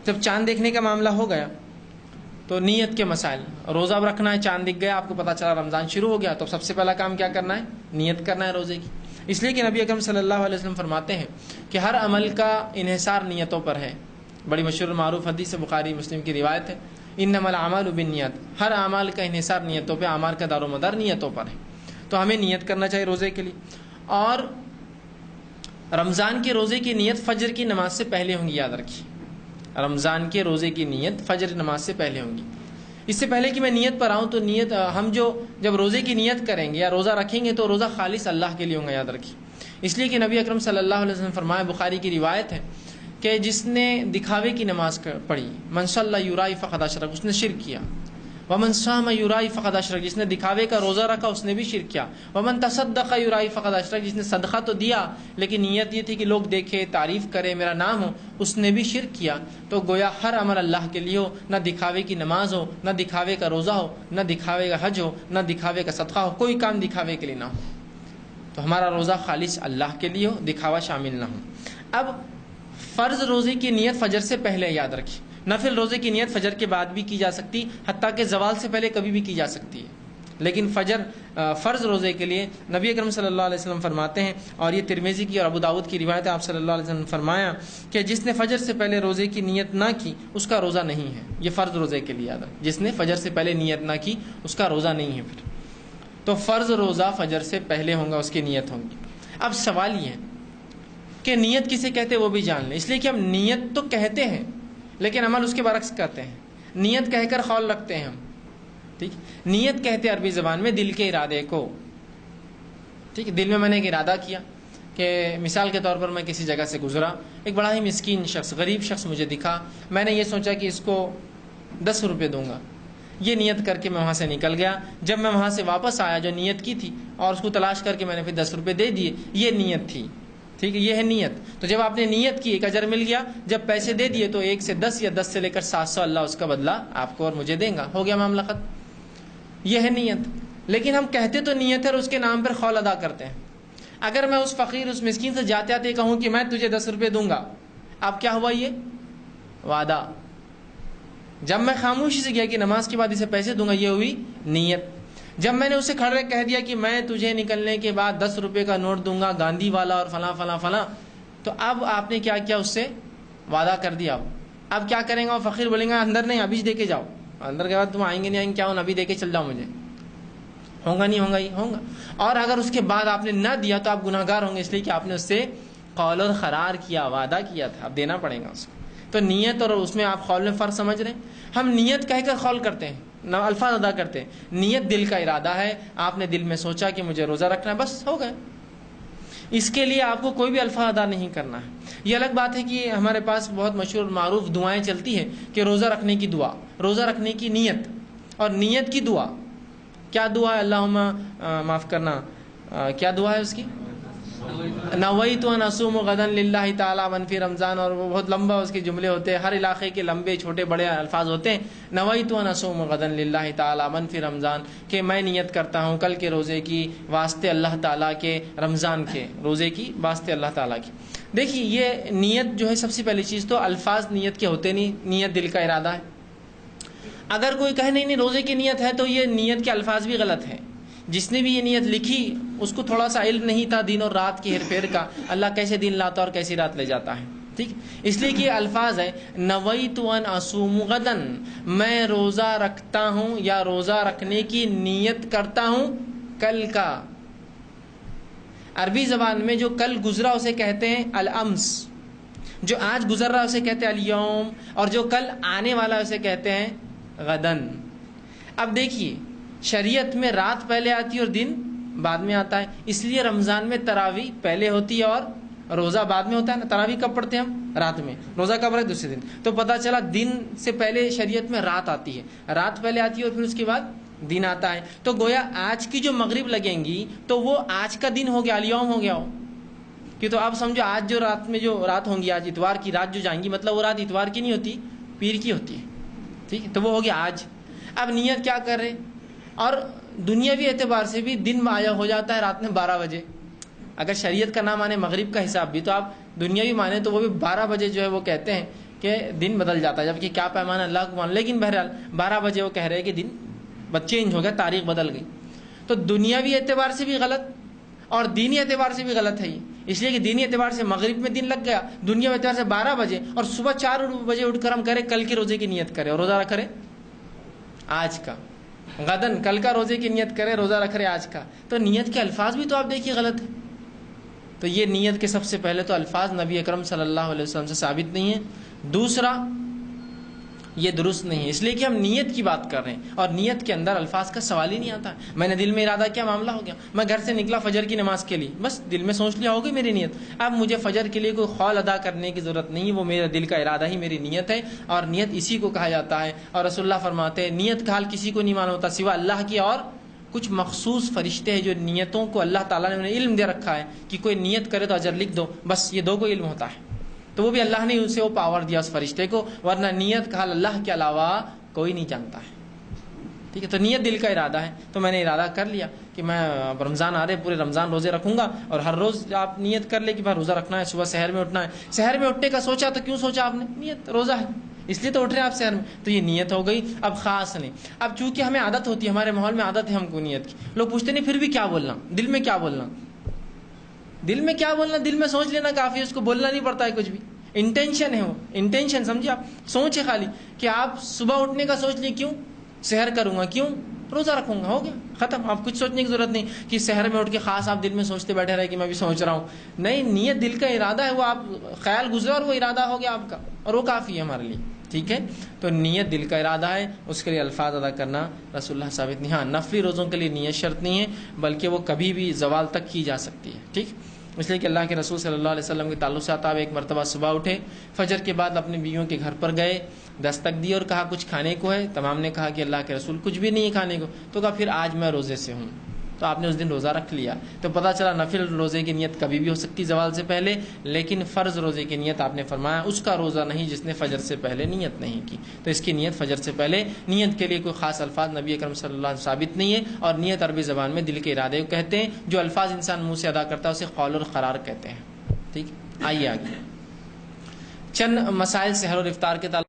جب چاند دیکھنے کا معاملہ ہو گیا تو نیت کے مسائل، روزہ رکھنا ہے، چاند دکھ گیا، آپ کو پتہ چلا رمضان شروع ہو گیا، تو سب سے پہلا کام کیا کرنا ہے؟ نیت کرنا ہے روزے کی۔ اس لیے کہ نبی اکرم صلی اللہ علیہ وسلم فرماتے ہیں کہ ہر عمل کا انحصار نیتوں پر ہے۔ بڑی مشہور معروف حدیث بخاری مسلم کی روایت ہے، انما الاعمال بالنیات، ہر اعمال کا انحصار نیتوں پہ، اعمال کا دار و مدار نیتوں پر ہے۔ تو ہمیں نیت کرنا چاہیے روزے کے لیے۔ اور رمضان کے روزے کی نیت فجر کی نماز سے پہلے ہوں گی، یاد رکھیے، رمضان کے روزے کی نیت فجر نماز سے پہلے ہوں گی۔ اس سے پہلے کہ میں نیت پر آؤں تو نیت ہم جب روزے کی نیت کریں گے یا روزہ رکھیں گے تو روزہ خالص اللہ کے لیے ہوگا، یاد رکھیے۔ اس لیے کہ نبی اکرم صلی اللہ علیہ وسلم فرمایا، بخاری کی روایت ہے کہ جس نے دکھاوے کی نماز پڑھی، من صلی یرائی فقد اشرک، اس نے شرک کیا۔ ومن صام یرائی فقد اشرک، جس نے دکھاوے کا روزہ رکھا اس نے بھی شرک کیا۔ ومن تصدق یرائی فقد اشرک، جس نے صدقہ تو دیا لیکن نیت یہ تھی کہ لوگ دیکھے، تعریف کرے، میرا نام ہو، اس نے بھی شرک کیا۔ تو گویا ہر عمل اللہ کے لیے ہو، نہ دکھاوے کی نماز ہو، نہ دکھاوے کا روزہ ہو، نہ دکھاوے کا حج ہو، نہ دکھاوے کا صدقہ ہو، کوئی کام دکھاوے کے لیے نہ ہو، تو ہمارا روزہ خالص اللہ کے لیے ہو، دکھاوا شامل نہ ہو۔ اب فرض روزے کی نیت فجر سے پہلے، یاد رکھیے، نفل روزے کی نیت فجر کے بعد بھی کی جا سکتی، حتیٰ کہ زوال سے پہلے کبھی بھی کی جا سکتی ہے، لیکن فرض روزے کے لیے نبی اکرم صلی اللہ علیہ وسلم فرماتے ہیں، اور یہ ترمذی کی اور ابو داؤد کی روایت ہے، آپ صلی اللہ علیہ وسلم نے فرمایا کہ جس نے فجر سے پہلے روزے کی نیت نہ کی اس کا روزہ نہیں ہے۔ یہ فرض روزے کے لیے، یاد رکھیں، جس نے فجر سے پہلے نیت نہ کی اس کا روزہ نہیں ہے۔ پھر تو فرض روزہ فجر سے پہلے ہوگا، اس کی نیت ہوگی۔ اب سوال یہ ہے کہ نیت کسے کہتے ہیں وہ بھی جان لیں، اس لیے کہ ہم نیت تو کہتے ہیں لیکن عمل اس کے برعکس کرتے ہیں۔ نیت کہہ کر قول رکھتے ہیں ہم، ٹھیک، نیت کہتے ہیں عربی زبان میں دل کے ارادے کو، ٹھیک ہے، دل میں نے ایک ارادہ کیا کہ مثال کے طور پر میں کسی جگہ سے گزرا، ایک بڑا ہی مسکین شخص، غریب شخص مجھے دکھا، میں نے یہ سوچا کہ اس کو 10 روپے دوں گا، یہ نیت کر کے میں وہاں سے نکل گیا۔ جب میں وہاں سے واپس آیا جو نیت کی تھی اور اس کو تلاش کر کے میں نے پھر 10 روپے دے دیے، یہ نیت تھی، ٹھیک ہے، یہ ہے نیت۔ تو جب آپ نے نیت کی ایک اجر مل گیا، جب پیسے دے دیے تو 1 سے 10 یا 10 سے لے کر 700 اللہ اس کا بدلہ آپ کو اور مجھے دے گا، ہو گیا معاملہ ختم، یہ ہے نیت۔ لیکن ہم کہتے تو نیت ہے اور اس کے نام پر قول ادا کرتے ہیں۔ اگر میں اس فقیر، اس مسکین سے جاتے آتے کہوں کہ میں تجھے 10 روپے دوں گا، اب کیا ہوا؟ یہ وعدہ۔ جب میں خاموشی سے گیا کہ نماز کے بعد اسے پیسے دوں گا، یہ ہوئی نیت۔ جب میں نے اسے کھڑے کہہ دیا کہ میں تجھے نکلنے کے بعد 10 روپے کا نوٹ دوں گا، گاندھی والا اور فلاں فلاں فلاں، تو اب آپ نے کیا کیا؟ اس سے وعدہ کر دیا۔ اب کیا کریں گا؟ وہ فقیر بولیں گا اندر نہیں، ابھی دے کے جاؤ، اندر کے بعد تم آئیں گے نہیں آئیں گے، کیا ہوں، ابھی دے کے چل جاؤ مجھے، ہوگا نہیں ہوگا؟ یہ ہوگا۔ اور اگر اس کے بعد آپ نے نہ دیا تو آپ گناہ گار ہوں گے، اس لیے کہ آپ نے اس سے قول اور قرار کیا، وعدہ کیا تھا، اب دینا پڑے گا اس کو۔ تو نیت اور اس میں آپ قول میں فرق سمجھ رہے ہیں؟ ہم نیت کہہ کر قول کرتے ہیں، الفاظ ادا کرتے ہیں۔ نیت دل کا ارادہ ہے، آپ نے دل میں سوچا کہ مجھے روزہ رکھنا ہے، بس ہو گئے، اس کے لیے آپ کو کوئی بھی الفاظ ادا نہیں کرنا ہے۔ یہ الگ بات ہے کہ ہمارے پاس بہت مشہور معروف دعائیں چلتی ہیں کہ روزہ رکھنے کی دعا، روزہ رکھنے کی نیت اور نیت کی دعا۔ کیا دعا ہے؟ اللہم معاف کرنا، کیا دعا ہے اس کی؟ نویت ان اصوم غدا للہ تعالی من فی رمضان، اور وہ بہت لمبا اس کے جملے ہوتے ہیں، ہر علاقے کے لمبے چھوٹے بڑے الفاظ ہوتے ہیں۔ نویت ان اصوم غدا للہ تعالی من فی رمضان، کہ میں نیت کرتا ہوں کل کے روزے کی واسطے اللہ تعالیٰ کے، رمضان کے روزے کی واسطے اللہ تعالیٰ کی۔ دیکھیے یہ نیت جو ہے، سب سے پہلی چیز تو الفاظ نیت کے ہوتے نہیں، نیت دل کا ارادہ ہے۔ اگر کوئی کہے نہیں روزے کی نیت ہے تو یہ نیت کے الفاظ بھی غلط ہیں۔ جس نے بھی یہ نیت لکھی اس کو تھوڑا سا علم نہیں تھا دین اور رات کی ہیر پھیر کا، اللہ کیسے دن لاتا اور کیسی رات لے جاتا ہے، ٹھیک، اس لیے کہ الفاظ ہے نویت ان اصوم غدا، میں روزہ رکھتا ہوں یا روزہ رکھنے کی نیت کرتا ہوں کل کا۔ عربی زبان میں جو کل گزرا اسے کہتے ہیں الامس، جو آج گزر رہا اسے کہتے ہیں الیوم، اور جو کل آنے والا اسے کہتے ہیں غدن۔ اب دیکھیے شریعت میں رات پہلے آتی ہے اور دن بعد میں آتا ہے، اس لیے رمضان میں تراویح پہلے ہوتی ہے اور روزہ بعد میں ہوتا ہے نا۔ تراویح کب پڑھتے ہیں ہم؟ رات میں، روزہ کب رکھتے؟ دوسرے دن۔ تو پتہ چلا دن سے پہلے شریعت میں رات آتی ہے، رات پہلے آتی ہے اور پھر اس کے بعد دن آتا ہے۔ تو گویا آج کی جو مغرب لگیں گی تو وہ آج کا دن ہو گیا، الیوم ہو گیا ہو، کہ تو آپ سمجھو آج جو رات میں جو رات ہوں گی، آج اتوار کی رات جو جائیں گی، مطلب وہ رات اتوار کی نہیں ہوتی، پیر کی ہوتی ہے، ٹھیک ہے، تو وہ ہو گیا آج۔ اب نیت کیا کر رہے ہیں؟ اور دنیاوی اعتبار سے بھی دن آیا ہو جاتا ہے رات میں 12 بجے، اگر شریعت کا نام آنے مغرب کا حساب بھی، تو آپ دنیاوی مانے تو وہ بھی 12 بجے جو ہے وہ کہتے ہیں کہ دن بدل جاتا ہے، جبکہ کیا پیمانہ اللہ کو معلوم. لیکن بہرحال 12 بجے وہ کہہ رہے کہ دن چینج ہو گیا، تاریخ بدل گئی. تو دنیاوی اعتبار سے بھی غلط اور دینی اعتبار سے بھی غلط ہے یہ. اس لیے کہ دینی اعتبار سے مغرب میں دن لگ گیا، دنیاوی اعتبار سے 12 بجے، اور صبح 4 بجے اٹھ کر ہم کریں کل کے روزے کی نیت کریں اور روزہ رکھ رہے آج کا، غدن کل کا روزے کی نیت کرے، روزہ رکھ رہے آج کا. تو نیت کے الفاظ بھی تو آپ دیکھیے غلط ہے. تو یہ نیت کے سب سے پہلے تو الفاظ نبی اکرم صلی اللہ علیہ وسلم سے ثابت نہیں ہے. دوسرا یہ درست نہیں ہے، اس لیے کہ ہم نیت کی بات کر رہے ہیں اور نیت کے اندر الفاظ کا سوال ہی نہیں آتا ہے. میں نے دل میں ارادہ کیا، معاملہ ہو گیا. میں گھر سے نکلا فجر کی نماز کے لیے، بس دل میں سوچ لیا ہوگی میری نیت. اب مجھے فجر کے لیے کوئی قول ادا کرنے کی ضرورت نہیں، وہ میرا دل کا ارادہ ہی میری نیت ہے. اور نیت اسی کو کہا جاتا ہے. اور رسول اللہ فرماتے ہیں نیت کا حال کسی کو نہیں معلوم ہوتا سوا اللہ کی، اور کچھ مخصوص فرشتے ہیں جو نیتوں کو اللہ تعالیٰ نے انہیں علم دے رکھا ہے کہ کوئی نیت کرے تو اجر لکھ دو. بس یہ 2 کو علم ہوتا ہے. تو وہ بھی اللہ نے اسے وہ پاور دیا اس فرشتے کو، ورنہ نیت کا حال اللہ کے علاوہ کوئی نہیں جانتا ہے. ٹھیک ہے. تو نیت دل کا ارادہ ہے. تو میں نے ارادہ کر لیا کہ میں رمضان آ رہے پورے رمضان روزے رکھوں گا. اور ہر روز آپ نیت کر لے کہ بھائی روزہ رکھنا ہے، صبح سحر میں اٹھنا ہے. سحر میں اٹھنے کا سوچا تو کیوں سوچا آپ نے؟ نیت روزہ ہے اس لیے تو اٹھ رہے ہیں آپ سحر میں، تو یہ نیت ہو گئی. اب خاص نہیں. اب چونکہ ہمیں عادت ہوتی ہے، ہمارے ماحول میں عادت ہے ہم کو نیت کی. لوگ پوچھتے نہیں پھر بھی کیا بولنا، دل میں کیا بولنا. دل میں کیا بولنا، دل میں سوچ لینا کافی ہے، اس کو بولنا نہیں پڑتا ہے کچھ بھی. انٹینشن ہے، وہ انٹینشن سمجھے آپ، سوچ ہے خالی کہ آپ صبح اٹھنے کا سوچ لیے کیوں سحر کروں گا، کیوں روزہ رکھوں گا، ہو گیا ختم. آپ کچھ سوچنے کی ضرورت نہیں کہ سحر میں اٹھ کے خاص آپ دل میں سوچتے بیٹھے رہے کہ میں بھی سوچ رہا ہوں. نہیں، نیت دل کا ارادہ ہے، وہ آپ خیال گزرا اور وہ ارادہ ہو گیا آپ کا، اور وہ کافی ہے ہمارے لیے. ٹھیک ہے. تو نیت دل کا ارادہ ہے، اس کے لیے الفاظ ادا کرنا رسول اللہ ثابت نہیں. ہاں نفلی روزوں کے لیے نیت شرط نہیں ہے، بلکہ وہ کبھی بھی زوال تک کی جا سکتی ہے. ٹھیک. اس لیے کہ اللہ کے رسول صلی اللہ علیہ وسلم کے تعلق سے آتا ہے، ایک مرتبہ صبح اٹھے، فجر کے بعد اپنی بیویوں کے گھر پر گئے، دستک دی اور کہا کچھ کھانے کو ہے. تمام نے کہا کہ اللہ کے رسول کچھ بھی نہیں ہے کھانے کو. تو کہا پھر آج میں روزے سے ہوں. تو آپ نے اس دن روزہ رکھ لیا. تو پتہ چلا نفل روزے کی نیت کبھی بھی ہو سکتی زوال سے پہلے، لیکن فرض روزے کی نیت آپ نے فرمایا اس کا روزہ نہیں جس نے فجر سے پہلے نیت نہیں کی. تو اس کی نیت فجر سے پہلے. نیت کے لیے کوئی خاص الفاظ نبی اکرم صلی اللہ علیہ وسلم ثابت نہیں ہے. اور نیت عربی زبان میں دل کے ارادے کو کہتے ہیں. جو الفاظ انسان منہ سے ادا کرتا ہے اسے قول اور قرار کہتے ہیں. ٹھیک. آئیے آگے چند مسائل سحر اور افطار کے تعلق